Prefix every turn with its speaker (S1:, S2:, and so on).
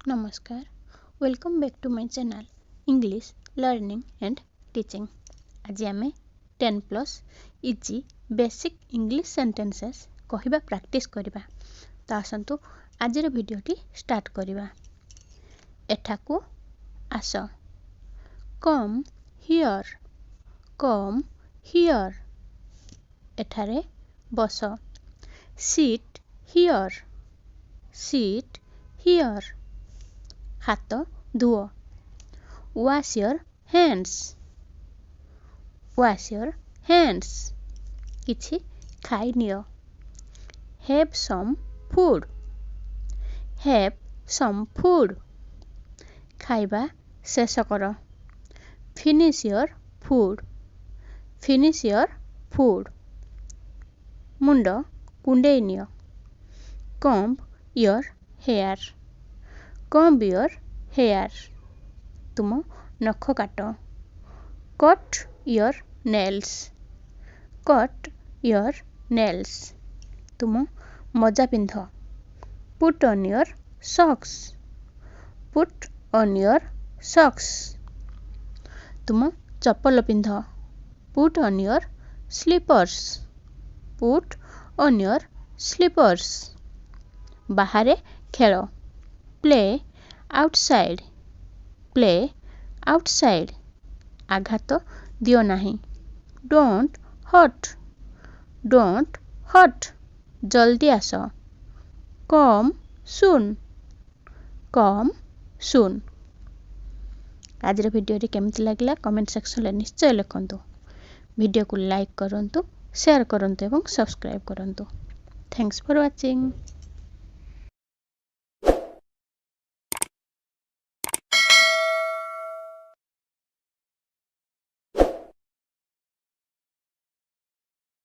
S1: नमस्कार, welcome back to my channel English learning and teaching. आज आम 10 plus easy basic English sentences कहवा practice करवा। तो आसतु आज भिडियोटी स्टार्ट करवा। एठाकू आस, कम हियर, कम हियर। एठारे बस, सिट हियर, सिट हियर। हाथ धुओ, wash your hands, wash your hands। किछि खाई neo, have some food, have some food। खाइबा शेष कर, finish your food, finish your food। मुंड कुंडेई neo, comb your hair, comb your hair। तुम नख काट, cut your nails, cut your nails। तुम मजा पिंध, put on your socks, put on your socks। तुम चप्पल पिंध, put on your slippers, put on your slippers। बाहरे खेल, play outside, play outside। आघात दियो नाही, don't hurt, don't hurt। जल्दी आस, come soon, come soon। आज भिडियो केमती लगिला कमेंट सेक्शन में निश्चय लिखंतु। वीडियो को लाइक करंतु, शेयर करंतु एवं सब्सक्राइब करंतु। Thanks for watching.